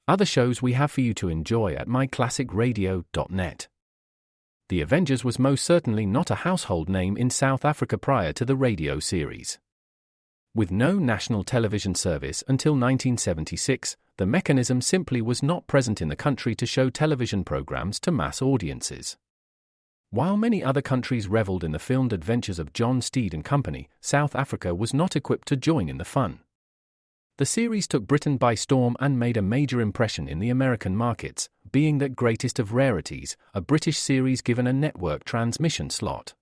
other shows we have for you to enjoy at myclassicradio.net. The Avengers was most certainly not a household name in South Africa prior to the radio series. With no national television service until 1976, the mechanism simply was not present in the country to show television programs to mass audiences. While many other countries reveled in the filmed adventures of John Steed and company, South Africa was not equipped to join in the fun. The series took Britain by storm and made a major impression in the American markets, being that greatest of rarities, a British series given a network transmission slot.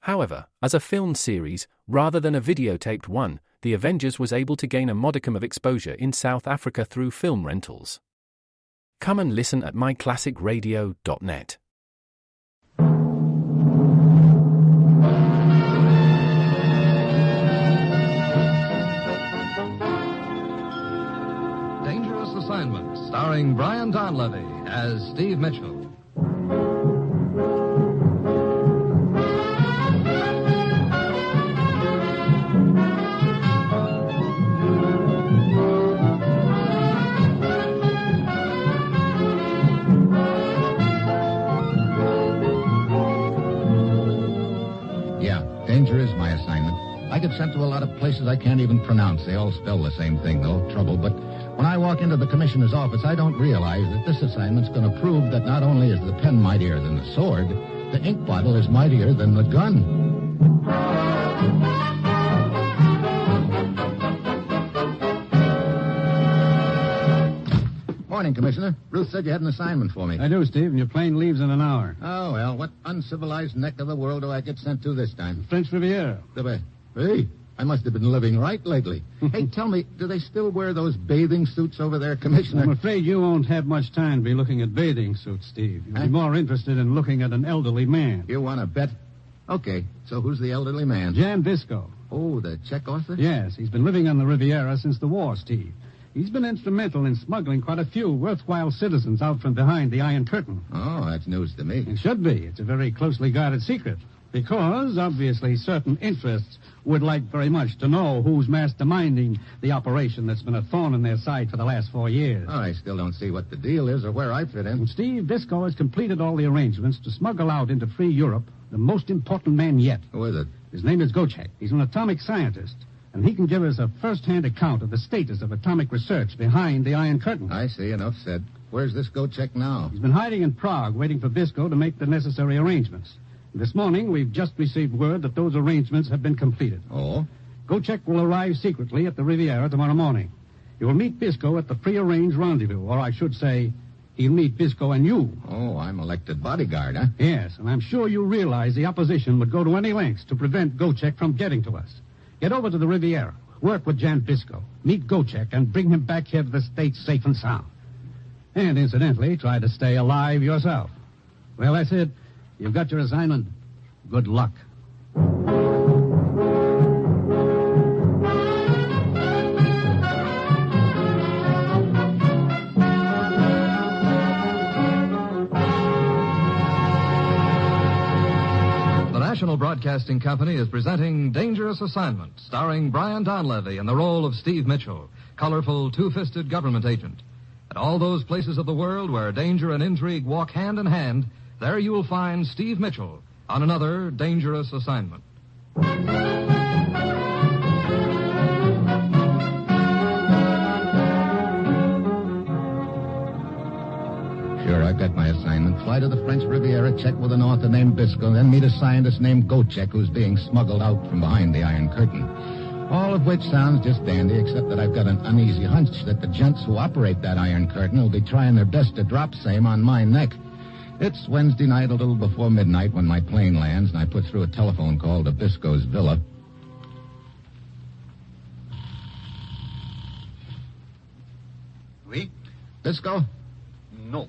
However, as a filmed series, rather than a videotaped one, The Avengers was able to gain a modicum of exposure in South Africa through film rentals. Come and listen at myclassicradio.net. Dangerous Assignment, starring Brian Donlevy as Steve Mitchell. Danger is my assignment. I get sent to a lot of places I can't even pronounce. They all spell the same thing, though, trouble. But when I walk into the commissioner's office, I don't realize that this assignment's going to prove that not only is the pen mightier than the sword, the ink bottle is mightier than the gun. Morning, Commissioner. Ruth said you had an assignment for me. I do, Steve, and your plane leaves in an hour. Oh, well, what uncivilized neck of the world do I get sent to this time? French Riviera. Hey, I must have been living right lately. Hey, tell me, do they still wear those bathing suits over there, Commissioner? I'm afraid you won't have much time to be looking at bathing suits, Steve. You'll be more interested in looking at an elderly man. You want to bet? Okay, so who's the elderly man? Jan Bisco. Oh, the Czech author? Yes, he's been living on the Riviera since the war, Steve. He's been instrumental in smuggling quite a few worthwhile citizens out from behind the Iron Curtain. Oh, that's news to me. It should be. It's a very closely guarded secret. Because, obviously, certain interests would like very much to know who's masterminding the operation that's been a thorn in their side for the last 4 years. Oh, I still don't see what the deal is or where I fit in. And Steve Bisco has completed all the arrangements to smuggle out into free Europe the most important man yet. Who is it? His name is Gocek. He's an atomic scientist. And he can give us a first-hand account of the status of atomic research behind the Iron Curtain. I see. Enough said. Where's this Gocek now? He's been hiding in Prague, waiting for Bisco to make the necessary arrangements. This morning, we've just received word that those arrangements have been completed. Oh? Gocek will arrive secretly at the Riviera tomorrow morning. He will meet Bisco at the prearranged rendezvous, or I should say, he'll meet Bisco and you. Oh, I'm elected bodyguard, huh? Yes, and I'm sure you realize the opposition would go to any lengths to prevent Gocek from getting to us. Get over to the Riviera, work with Jan Bisco, meet Gocek, and bring him back here to the States safe and sound. And, incidentally, try to stay alive yourself. Well, that's it. You've got your assignment. Good luck. National Broadcasting Company is presenting Dangerous Assignment, starring Brian Donlevy in the role of Steve Mitchell, colorful, two-fisted government agent. At all those places of the world where danger and intrigue walk hand in hand, there you will find Steve Mitchell on another Dangerous Assignment. Sure, I've got my assignment. Fly to the French Riviera, check with an author named Bisco, then meet a scientist named Gocek who's being smuggled out from behind the Iron Curtain. All of which sounds just dandy, except that I've got an uneasy hunch that the gents who operate that Iron Curtain will be trying their best to drop same on my neck. It's Wednesday night a little before midnight when my plane lands, and I put through a telephone call to Bisco's villa. Oui? Bisco? No.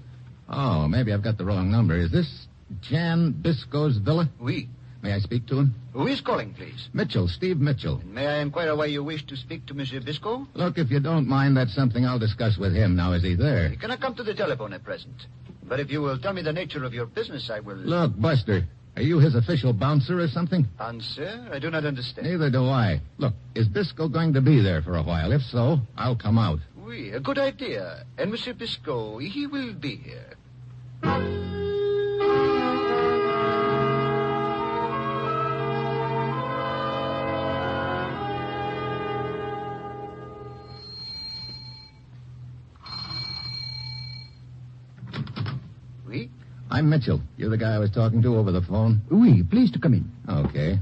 Oh, maybe I've got the wrong number. Is this Jan Bisco's villa? Oui. May I speak to him? Who is calling, please? Mitchell, Steve Mitchell. And may I inquire why you wish to speak to Monsieur Bisco? Look, if you don't mind, that's something I'll discuss with him. Now, is he there? He cannot come to the telephone at present. But if you will tell me the nature of your business, I will... Look, Buster, are you his official bouncer or something? Bouncer? I do not understand. Neither do I. Look, is Bisco going to be there for a while? If so, I'll come out. Oui, a good idea. And Monsieur Biscoe, he will be here. Oui? I'm Mitchell. You're the guy I was talking to over the phone? Oui, please to come in. Okay.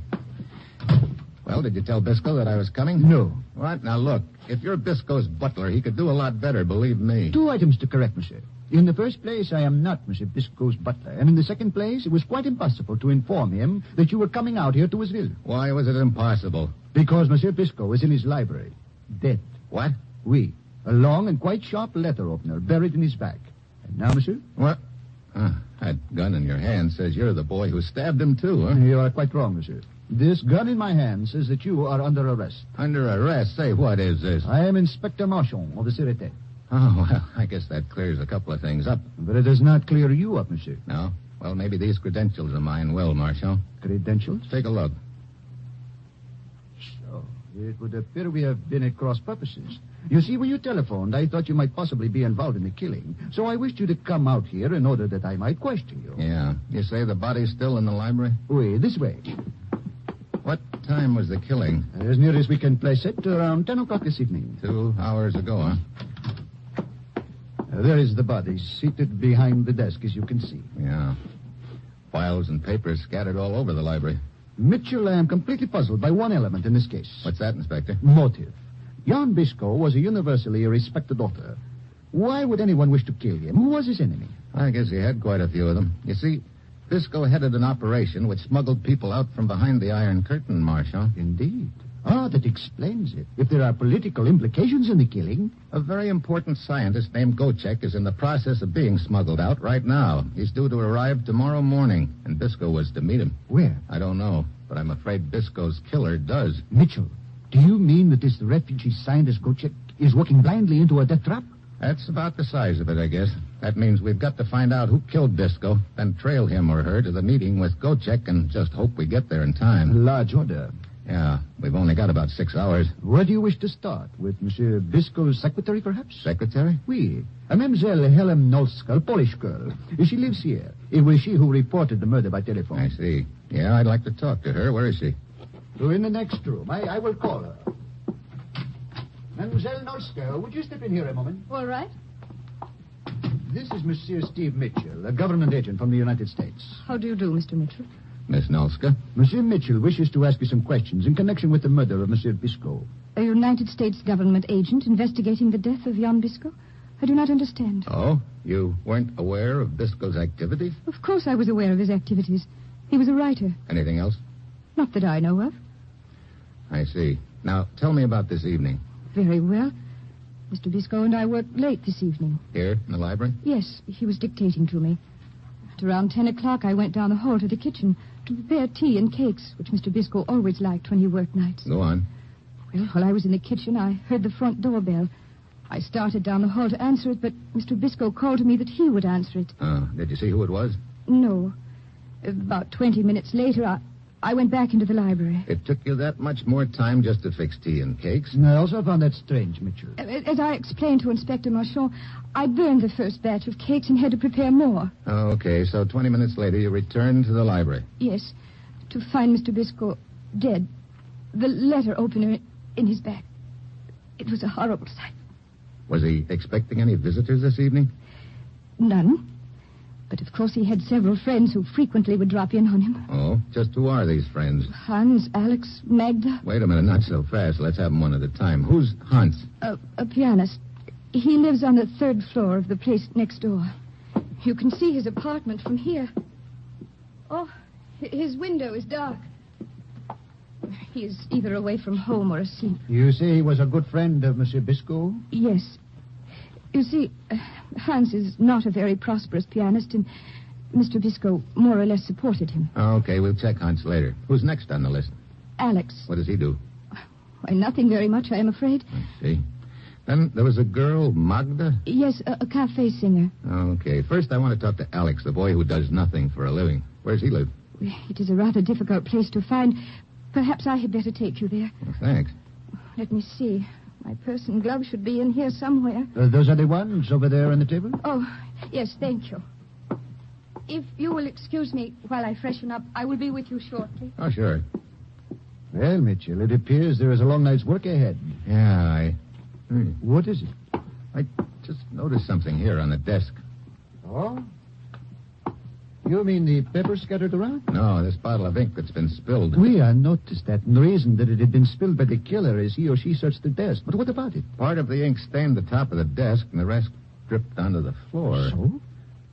Well, did you tell Biscoe that I was coming? No. What? Now, look, if you're Biscoe's butler, he could do a lot better, believe me. 2 items to correct, monsieur. In the first place, I am not Monsieur Biscoe's butler. And in the second place, it was quite impossible to inform him that you were coming out here to Wisville. Why was it impossible? Because Monsieur Biscoe is in his library. Dead. What? Oui. A long and quite sharp letter opener buried in his back. And now, monsieur? What? That gun in your hand says you're the boy who stabbed him, too, huh? You are quite wrong, monsieur. This gun in my hand says that you are under arrest. Under arrest? Say, what is this? I am Inspector Marchand of the Sûreté. Oh, well, I guess that clears a couple of things up. But it does not clear you up, monsieur. No? Well, maybe these credentials of mine will, Marshal. Credentials? Take a look. So, it would appear we have been at cross purposes. You see, when you telephoned, I thought you might possibly be involved in the killing. So I wished you to come out here in order that I might question you. Yeah. You say the body's still in the library? Oui, this way. What time was the killing? As near as we can place it, around 10 o'clock this evening. 2 hours ago, huh? There is the body, seated behind the desk, as you can see. Yeah. Files and papers scattered all over the library. Mitchell, I am completely puzzled by one element in this case. What's that, Inspector? Motive. Jan Biscoe was a universally respected author. Why would anyone wish to kill him? Who was his enemy? I guess he had quite a few of them. You see, Biscoe headed an operation which smuggled people out from behind the Iron Curtain, Marshal. Indeed. That explains it. If there are political implications in the killing... A very important scientist named Gocek is in the process of being smuggled out right now. He's due to arrive tomorrow morning, and Biscoe was to meet him. Where? I don't know, but I'm afraid Biscoe's killer does. Mitchell, do you mean that this refugee scientist Gocek is walking blindly into a death trap? That's about the size of it, I guess. That means we've got to find out who killed Biscoe, then trail him or her to the meeting with Gocek and just hope we get there in time. Large order. Yeah, we've only got about 6 hours. Where do you wish to start? With Monsieur Biscoe's secretary, perhaps? Secretary? Oui. A Mademoiselle Helen Nolska, a Polish girl. She lives here. It was she who reported the murder by telephone. I see. Yeah, I'd like to talk to her. Where is she? In the next room. I will call her. Mademoiselle Nolska, would you step in here a moment? All right. This is Monsieur Steve Mitchell, a government agent from the United States. How do you do, Mr. Mitchell? Miss Nolska? Monsieur Mitchell wishes to ask you some questions in connection with the murder of Monsieur Biscoe. A United States government agent investigating the death of Jan Biscoe? I do not understand. Oh? You weren't aware of Biscoe's activities? Of course I was aware of his activities. He was a writer. Anything else? Not that I know of. I see. Now, tell me about this evening. Very well. Mr. Biscoe and I worked late this evening. Here, in the library? Yes, he was dictating to me. At around 10 o'clock, I went down the hall to the kitchen to prepare tea and cakes, which Mr. Biscoe always liked when he worked nights. Go on. Well, while I was in the kitchen, I heard the front doorbell. I started down the hall to answer it, but Mr. Biscoe called to me that he would answer it. Oh, did you see who it was? No. About 20 minutes later, I went back into the library. It took you that much more time just to fix tea and cakes? I also found that strange, Mitchell. As I explained to Inspector Marchand, I burned the first batch of cakes and had to prepare more. Okay, so 20 minutes later you returned to the library. Yes, to find Mr. Biscoe dead. The letter opener in his back. It was a horrible sight. Was he expecting any visitors this evening? None. But of course he had several friends who frequently would drop in on him. Oh, just who are these friends? Hans, Alex, Magda. Wait a minute, not so fast. Let's have them one at a time. Who's Hans? A pianist. He lives on the 3rd floor of the place next door. You can see his apartment from here. Oh, his window is dark. He is either away from home or asleep. You say he was a good friend of Monsieur Biscoe? Yes. You see, Hans is not a very prosperous pianist, and Mr. Biscoe more or less supported him. Okay, we'll check Hans later. Who's next on the list? Alex. What does he do? Why, nothing very much, I am afraid. I see. Then there was a girl, Magda? Yes, a cafe singer. Okay, first I want to talk to Alex, the boy who does nothing for a living. Where's he live? It is a rather difficult place to find. Perhaps I had better take you there. Well, thanks. Let me see. My purse and gloves should be in here somewhere. Those are the ones over there on the table? Oh, yes, thank you. If you will excuse me while I freshen up, I will be with you shortly. Oh, sure. Well, Mitchell, it appears there is a long night's work ahead. Yeah, What is it? I just noticed something here on the desk. Oh? You mean the pepper scattered around? No, this bottle of ink that's been spilled. I noticed that, and the reason that it had been spilled by the killer as he or she searched the desk. But what about it? Part of the ink stained the top of the desk, and the rest dripped onto the floor. So?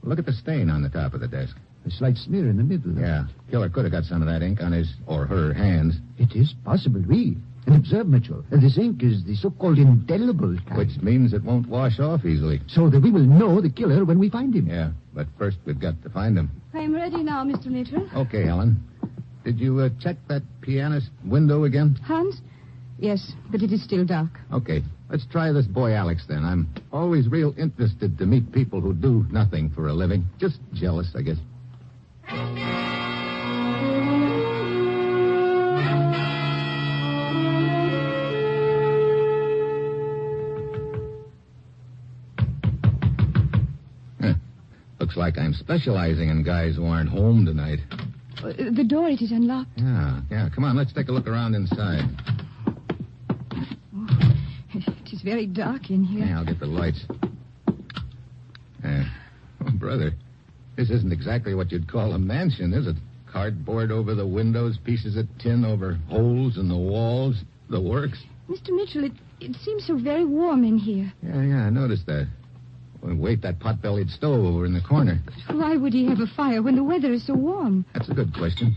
Look at the stain on the top of the desk. A slight smear in the middle. Yeah, killer could have got some of that ink on his or her hands. It is possible, oui. And observe, Mitchell, this ink is the so-called indelible kind. Which means it won't wash off easily. So that we will know the killer when we find him. Yeah, but first we've got to find him. I'm ready now, Mr. Mitchell. Okay, Helen. Did you check that pianist window again? Hans? Yes, but it is still dark. Okay, let's try this boy Alex then. I'm always real interested to meet people who do nothing for a living. Just jealous, I guess. Looks like I'm specializing in guys who aren't home tonight. The door, it is unlocked. Yeah. Come on, let's take a look around inside. Oh, it is very dark in here. Yeah, I'll get the lights. Oh, brother, this isn't exactly what you'd call a mansion, is it? Cardboard over the windows, pieces of tin over holes in the walls, the works. Mr. Mitchell, it seems so very warm in here. Yeah, I noticed that. Well, wait, that pot-bellied stove over in the corner. But why would he have a fire when the weather is so warm? That's a good question.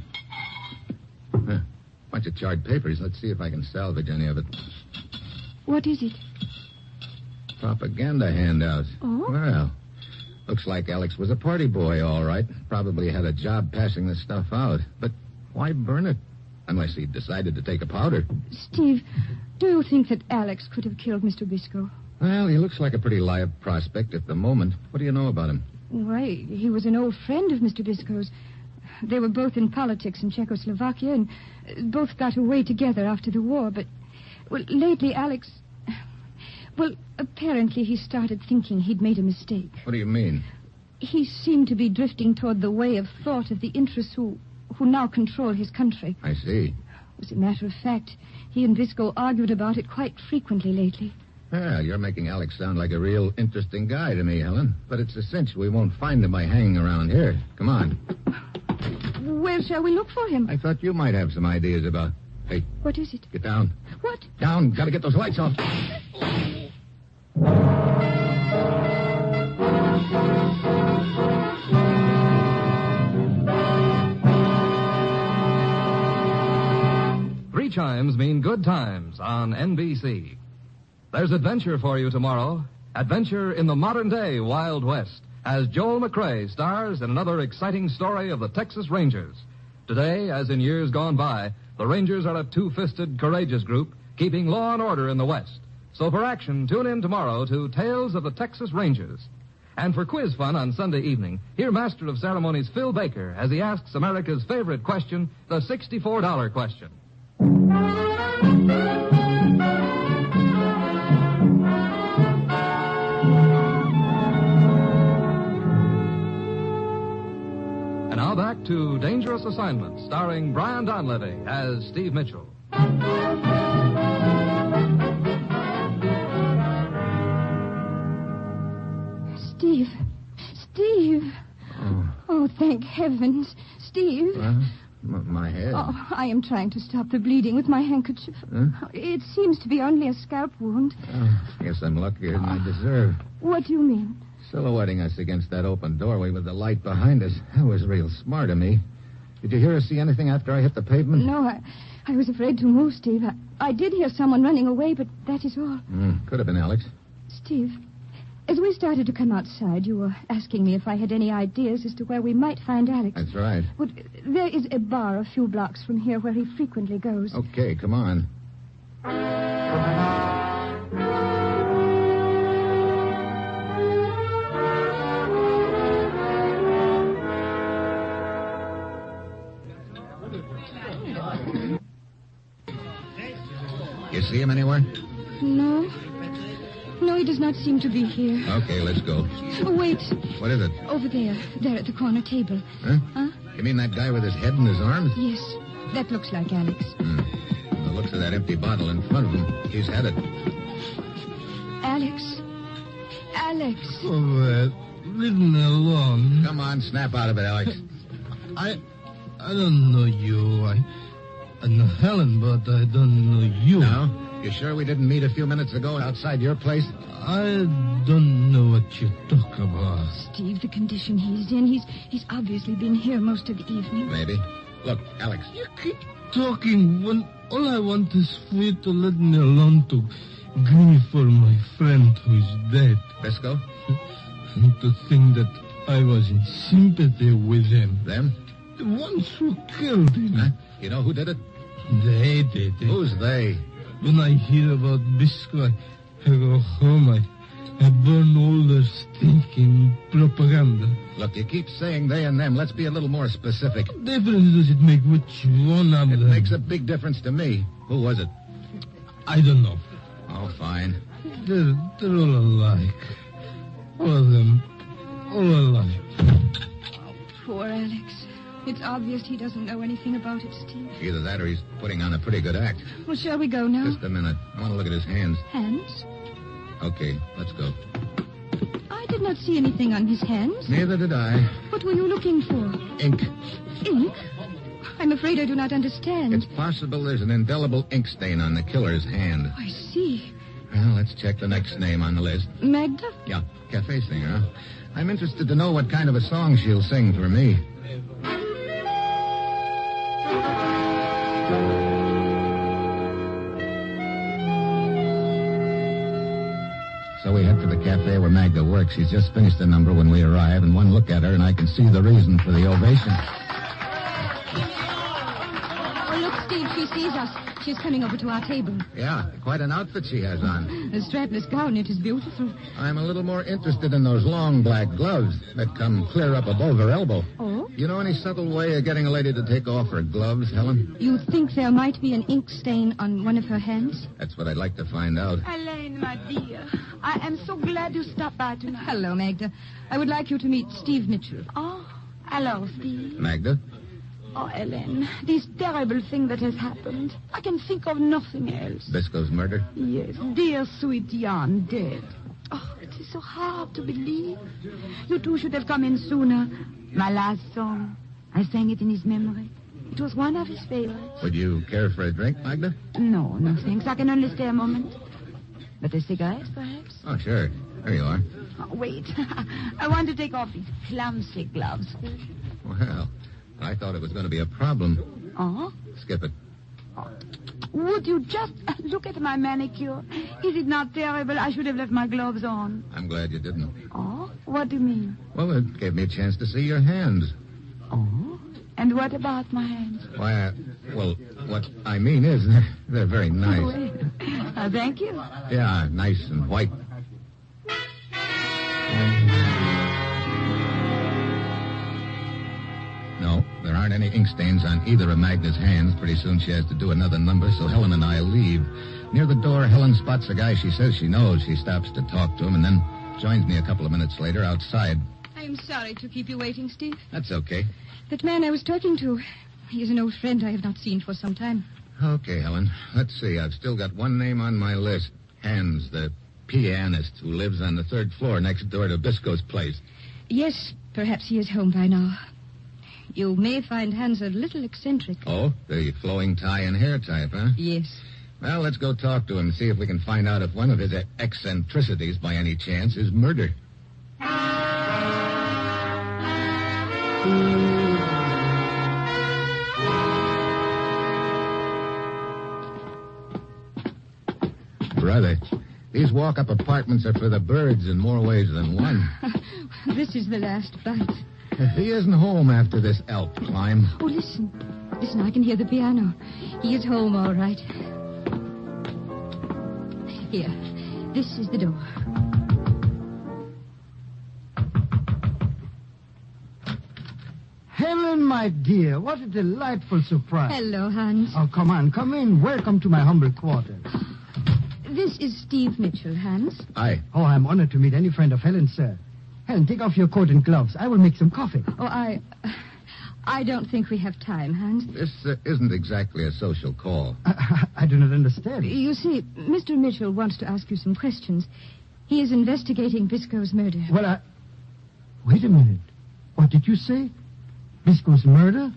Bunch of charred papers. Let's see if I can salvage any of it. What is it? Propaganda handouts. Oh? Well, looks like Alex was a party boy, all right. Probably had a job passing this stuff out. But why burn it? Unless he decided to take a powder. Steve, do you think that Alex could have killed Mr. Biscoe? Well, he looks like a pretty live prospect at the moment. What do you know about him? Why, he was an old friend of Mr. Biscoe's. They were both in politics in Czechoslovakia and both got away together after the war. But, well, lately Alex... Well, apparently he started thinking he'd made a mistake. What do you mean? He seemed to be drifting toward the way of thought of the interests who now control his country. I see. As a matter of fact, he and Biscoe argued about it quite frequently lately. Well, you're making Alex sound like a real interesting guy to me, Helen. But it's essential we won't find him by hanging around here. Come on. Where shall we look for him? I thought you might have some ideas about... Hey, What is it? get down. What? Down. Gotta get those lights off. Three chimes mean good times on NBC. There's adventure for you tomorrow. Adventure in the modern-day Wild West, as Joel McCrea stars in another exciting story of the Texas Rangers. Today, as in years gone by, the Rangers are a two-fisted, courageous group keeping law and order in the West. So for action, tune in tomorrow to Tales of the Texas Rangers. And for quiz fun on Sunday evening, hear Master of Ceremonies Phil Baker as he asks America's favorite question, the $64 question. And now back to Dangerous Assignment, starring Brian Donlevy as Steve Mitchell. Steve. Oh, thank heavens. Steve. My head. Oh, I am trying to stop the bleeding with my handkerchief. It seems to be only a scalp wound. Guess I'm luckier than I deserve. What do you mean? Silhouetting us against that open doorway with the light behind us. That was real smart of me. Did you hear or see anything after I hit the pavement? No, I was afraid to move, Steve. I did hear someone running away, but that is all. Could have been Alex. Steve, as we started to come outside, you were asking me if I had any ideas as to where we might find Alex. That's right. Well, there is a bar a few blocks from here where he frequently goes. Okay, come on. You see him anywhere? No. No, he does not seem to be here. Okay, let's go. Oh, wait. What is it? Over there. There at the corner table. Huh? Huh? You mean that guy with his head in his arms? Yes. That looks like Alex. From the looks of that empty bottle in front of him, he's had it. Alex. Alex. Oh, leave me alone. Come on, snap out of it, Alex. I don't know you. I know Helen, but I don't know you. No? You sure we didn't meet a few minutes ago outside your place? I don't know what you talk about. Steve, the condition he's in, he's obviously been here most of the evening. Maybe. Look, Alex. You keep talking when all I want is for you to let me alone to grieve for my friend who is dead. Bisco? And to think that I was in sympathy with him. Them? The ones who killed him. Huh? You know who did it? They did it. Who's they? When I hear about Bisco, I go home. I burn all their stinking propaganda. Look, you keep saying they and them. Let's be a little more specific. What difference does it make which one of It them? makes a big difference to me. Who was it? I don't know. Oh, fine. They're all alike. All of them. All alike. Poor Alex. It's obvious he doesn't know anything about it, Steve. Either that or he's putting on a pretty good act. Well, shall we go now? Just a minute. I want to look at his hands. Hands? Okay, let's go. I did not see anything on his hands. Neither did I. What were you looking for? Ink. Ink? I'm afraid I do not understand. It's possible there's an indelible ink stain on the killer's hand. I see. Well, let's check the next name on the list. Magda? Yeah, cafe singer. I'm interested to know what kind of a song she'll sing for me. So we head for the cafe where Magda works. She's just finished the number when we arrive, and one look at her, and I can see the reason for the ovation. Oh, look, Steve, she sees us. She's coming over to our table. Yeah, quite an outfit she has on. The strapless gown, it is beautiful. I'm a little more interested in those long black gloves that come clear up above her elbow. Oh? You know any subtle way of getting a lady to take off her gloves, Helen? You think there might be an ink stain on one of her hands? That's what I'd like to find out. Elaine, my dear, I am so glad you stopped by tonight. Hello, Magda. I would like you to meet Steve Mitchell. Oh, hello, Steve. Magda? Oh, Ellen, this terrible thing that has happened. I can think of nothing else. Bisco's murder? Yes, dear sweet Jan dead. Oh, it is so hard to believe. You two should have come in sooner. My last song. I sang it in his memory. It was one of his favorites. Would you care for a drink, Magda? No, thanks. I can only stay a moment. But a cigarette, perhaps? Oh, sure. There you are. Oh, wait. I want to take off these clumsy gloves. Well, I thought it was going to be a problem. Oh? Skip it. Would you just look at my manicure? Is it not terrible? I should have left my gloves on. I'm glad you didn't. Oh? What do you mean? Well, it gave me a chance to see your hands. Oh? And what about my hands? Why, well, what I mean is they're very nice. Oh, thank you. Yeah, nice and white. No, there aren't any ink stains on either of Magda's hands. Pretty soon she has to do another number, so Helen and I leave. Near the door, Helen spots a guy she says she knows. She stops to talk to him and then joins me a couple of minutes later outside. I'm sorry to keep you waiting, Steve. That's okay. That man I was talking to, he is an old friend I have not seen for some time. Okay, Helen. Let's see. I've still got one name on my list. Hans, the pianist who lives on the third floor next door to Bisco's place. Yes, perhaps he is home by now. You may find Hans a little eccentric. Oh, the flowing tie and hair type, huh? Yes. Well, let's go talk to him, see if we can find out if one of his eccentricities, by any chance, is murder. Brother, these walk-up apartments are for the birds in more ways than one. This is the last bite. He isn't home after this Alp climb. Oh, listen. Listen, I can hear the piano. He is home, all right. Here. This is the door. Helen, my dear, what a delightful surprise. Hello, Hans. Oh, come on, come in. Welcome to my humble quarters. This is Steve Mitchell, Hans. Hi. Oh, I'm honored to meet any friend of Helen's, sir. Helen, take off your coat and gloves. I will make some coffee. Oh, I don't think we have time, Hans. This isn't exactly a social call. I do not understand. You see, Mr. Mitchell wants to ask you some questions. He is investigating Bisco's murder. Well, Wait a minute. What did you say? Bisco's murder?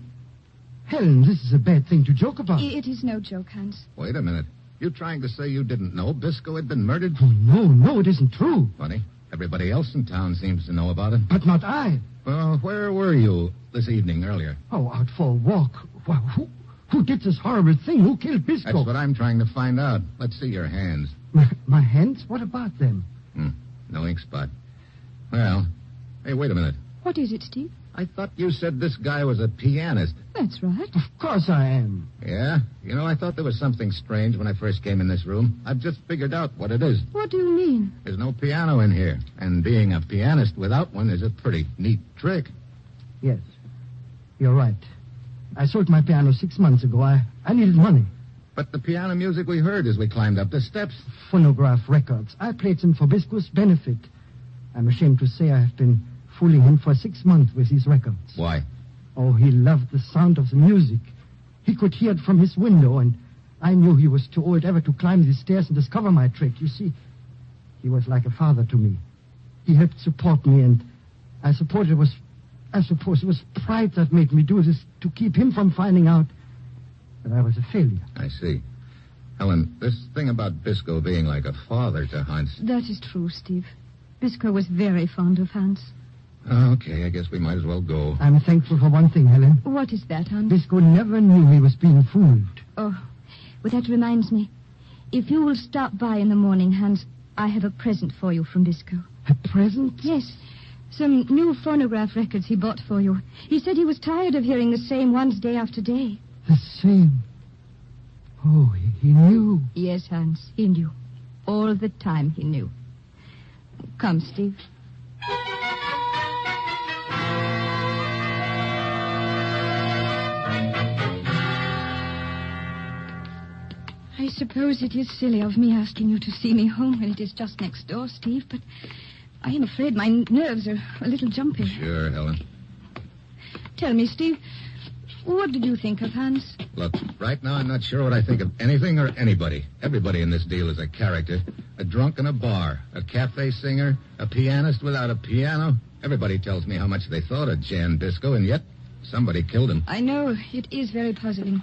Helen, this is a bad thing to joke about. It is no joke, Hans. Wait a minute. You trying to say you didn't know Bisco had been murdered? Oh, no, it isn't true. Funny. Everybody else in town seems to know about it. But not I. Well, where were you this evening earlier? Oh, out for a walk. Well, who did this horrible thing? Who killed Bisco? That's what I'm trying to find out. Let's see your hands. My hands? What about them? No ink spot. Well, hey, wait a minute. What is it, Steve? I thought you said this guy was a pianist. That's right. Of course I am. Yeah? You know, I thought there was something strange when I first came in this room. I've just figured out what it is. What do you mean? There's no piano in here. And being a pianist without one is a pretty neat trick. Yes. You're right. I sold my piano 6 months ago. I needed money. But the piano music we heard as we climbed up the steps. Phonograph records. I played them for Bisco's benefit. I'm ashamed to say I have been fooling him for 6 months with these records. Why? Oh, he loved the sound of the music. He could hear it from his window, and I knew he was too old ever to climb the stairs and discover my trick. You see, he was like a father to me. He helped support me, and I suppose it was pride that made me do this, to keep him from finding out that I was a failure. I see. Helen, this thing about Bisco being like a father to Hans... That is true, Steve. Bisco was very fond of Hans. Okay, I guess we might as well go. I'm thankful for one thing, Helen. What is that, Hans? Bisco never knew he was being fooled. Oh, well, that reminds me. If you will stop by in the morning, Hans, I have a present for you from Bisco. A present? Yes. Some new phonograph records he bought for you. He said he was tired of hearing the same ones day after day. The same? Oh, he knew. Yes, Hans, he knew. All the time he knew. Come, Steve. I suppose it is silly of me asking you to see me home when it is just next door, Steve, but I am afraid my nerves are a little jumpy. Sure, Helen. Tell me, Steve, what did you think of Hans? Look, right now I'm not sure what I think of anything or anybody. Everybody in this deal is a character. A drunk in a bar, a cafe singer, a pianist without a piano. Everybody tells me how much they thought of Jan Bisco, and yet somebody killed him. I know. It is very puzzling.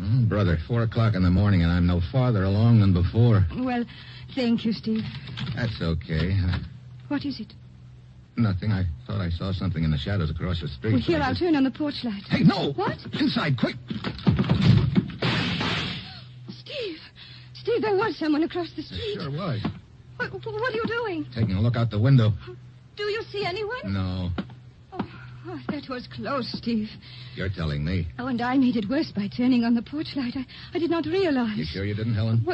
Oh, brother, 4 o'clock in the morning, and I'm no farther along than before. Well, thank you, Steve. That's okay. What is it? Nothing. I thought I saw something in the shadows across the street. Well, here, I'll turn on the porch light. Hey, no! What? Inside, quick! Steve, there was someone across the street. There sure was. What are you doing? Taking a look out the window. Do you see anyone? No. Oh, that was close, Steve. You're telling me. Oh, and I made it worse by turning on the porch light. I did not realize. You sure you didn't, Helen?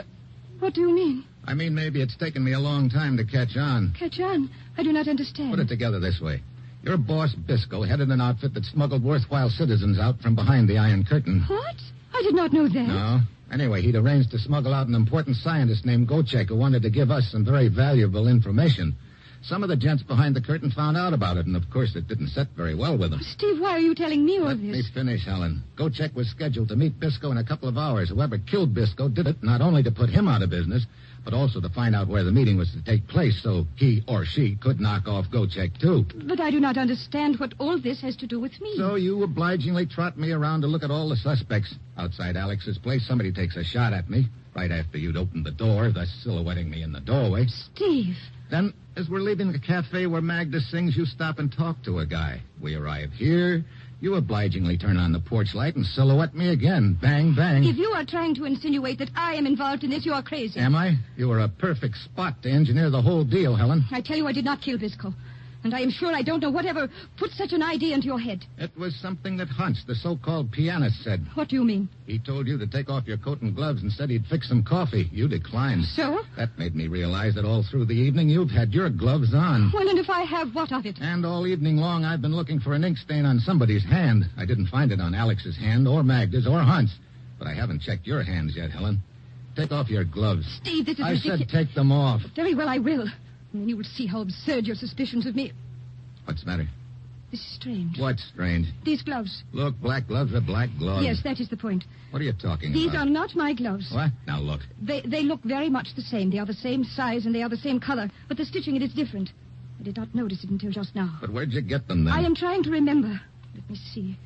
What do you mean? I mean, maybe it's taken me a long time to catch on. Catch on? I do not understand. Put it together this way. Your boss, Bisco, headed an outfit that smuggled worthwhile citizens out from behind the Iron Curtain. What? I did not know that. No. Anyway, he'd arranged to smuggle out an important scientist named Gocek who wanted to give us some very valuable information. Some of the gents behind the curtain found out about it, and of course it didn't set very well with them. Steve, why are you telling me all Let this? me finish, Helen. Gocek was scheduled to meet Bisco in a couple of hours. Whoever killed Bisco did it not only to put him out of business, but also to find out where the meeting was to take place so he or she could knock off Gocek, too. But I do not understand what all this has to do with me. So you obligingly trot me around to look at all the suspects. Outside Alex's place, somebody takes a shot at me right after you'd opened the door, thus silhouetting me in the doorway. Steve. Then, as we're leaving the cafe where Magda sings, you stop and talk to a guy. We arrive here. You obligingly turn on the porch light and silhouette me again. Bang, bang. If you are trying to insinuate that I am involved in this, you are crazy. Am I? You were a perfect spot to engineer the whole deal, Helen. I tell you I did not kill Bisco. And I am sure I don't know whatever put such an idea into your head. It was something that Hunch, the so-called pianist, said. What do you mean? He told you to take off your coat and gloves and said he'd fix some coffee. You declined. So? That made me realize that all through the evening you've had your gloves on. Well, and if I have, what of it? And all evening long I've been looking for an ink stain on somebody's hand. I didn't find it on Alex's hand or Magda's or Hunt's. But I haven't checked your hands yet, Helen. Take off your gloves. Steve, this is I ridiculous. said take them off. Very well, I will. And then you will see how absurd your suspicions of me... What's the matter? This is strange. What's strange? These gloves. Look, black gloves are black gloves. Yes, that is the point. What are you talking These about? are not my gloves. What? Now, look. They look very much the same. They are the same size and they are the same color. But the stitching, it is different. I did not notice it until just now. But where'd you get them, then? I am trying to remember. Let me see.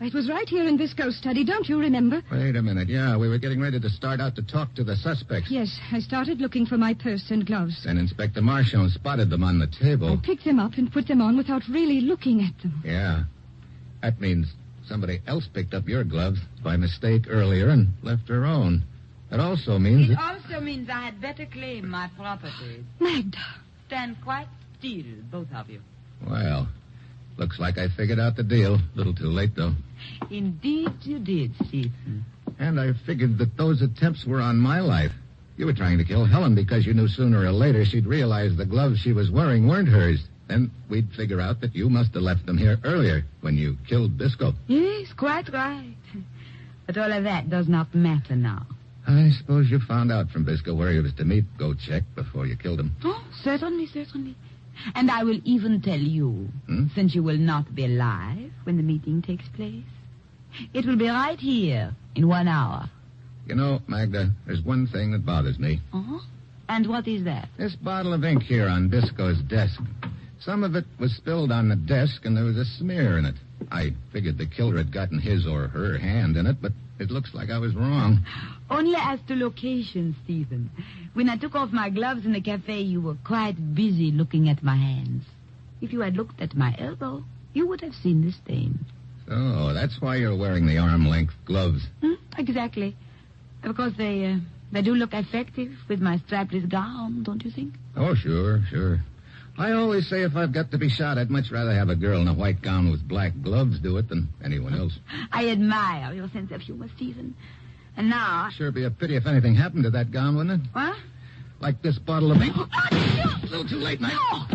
It was right here in Visco's study. Don't you remember? Wait a minute. Yeah, we were getting ready to start out to talk to the suspects. Yes, I started looking for my purse and gloves. Then Inspector Marchand spotted them on the table. I picked them up and put them on without really looking at them. Yeah. That means somebody else picked up your gloves by mistake earlier and left her own. That also means... It also means I had better claim my property. Magda. Stand quite still, both of you. Well, looks like I figured out the deal. A little too late, though. Indeed you did, Stephen. And I figured that those attempts were on my life. You were trying to kill Helen because you knew sooner or later she'd realize the gloves she was wearing weren't hers. Then we'd figure out that you must have left them here earlier when you killed Bisco. Yes, quite right. But all of that does not matter now. I suppose you found out from Bisco where he was to meet Gochek before you killed him. Oh, certainly. And I will even tell you, since you will not be alive when the meeting takes place. It will be right here in 1 hour. You know, Magda, there's one thing that bothers me. Uh-huh. And what is that? This bottle of ink here on Bisco's desk. Some of it was spilled on the desk, and there was a smear in it. I figured the killer had gotten his or her hand in it, but it looks like I was wrong. Only as to location, Stephen. When I took off my gloves in the cafe, you were quite busy looking at my hands. If you had looked at my elbow, you would have seen the stain. So, that's why you're wearing the arm-length gloves. Exactly. Of course, they do look effective with my strapless gown, don't you think? Oh, sure. I always say if I've got to be shot, I'd much rather have a girl in a white gown with black gloves do it than anyone else. I admire your sense of humor, Stephen. And now... Sure be a pity if anything happened to that gown, wouldn't it? What? Like this bottle of ink. A little too late, Mike.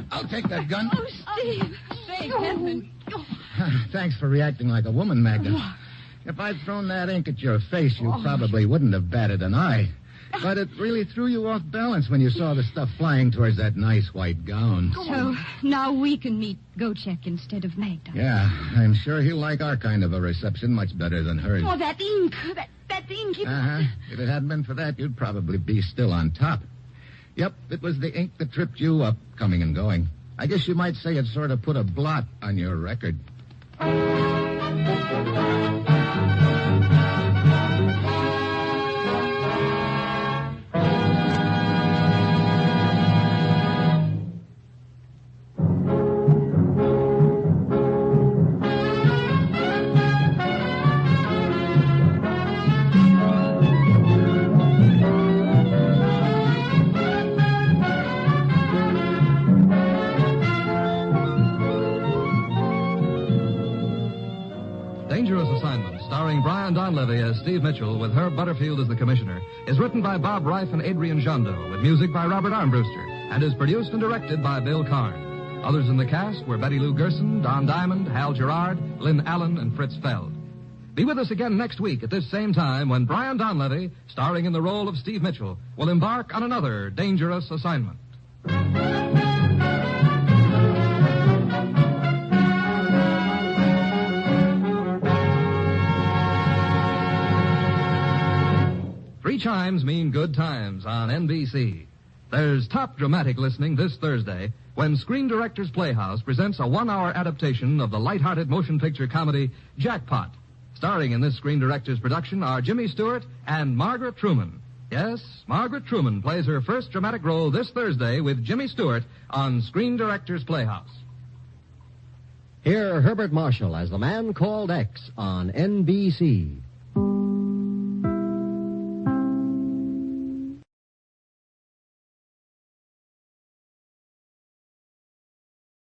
I'll take that gun. Oh, Steve. Thank heaven. Thanks for reacting like a woman, Magda. If I'd thrown that ink at your face, you probably wouldn't have batted an eye. But it really threw you off balance when you saw the stuff flying towards that nice white gown. So now we can meet Gochek instead of Magda. Yeah, I'm sure he'll like our kind of a reception much better than hers. Oh, that ink. That ink. If it hadn't been for that, you'd probably be still on top. Yep, it was the ink that tripped you up, coming and going. I guess you might say it sort of put a blot on your record. Dangerous Assignment, starring Brian Donlevy as Steve Mitchell with Herb Butterfield as the commissioner, is written by Bob Reif and Adrian Jondo, with music by Robert Armbruster, and is produced and directed by Bill Karn. Others in the cast were Betty Lou Gerson, Don Diamond, Hal Gerard, Lynn Allen, and Fritz Feld. Be with us again next week at this same time when Brian Donlevy, starring in the role of Steve Mitchell, will embark on another dangerous assignment. Three chimes mean good times on NBC. There's top dramatic listening this Thursday when Screen Directors Playhouse presents a 1-hour adaptation of the lighthearted motion picture comedy Jackpot. Starring in this Screen Directors production are Jimmy Stewart and Margaret Truman. Yes, Margaret Truman plays her first dramatic role this Thursday with Jimmy Stewart on Screen Directors Playhouse. Hear Herbert Marshall as the Man Called X on NBC.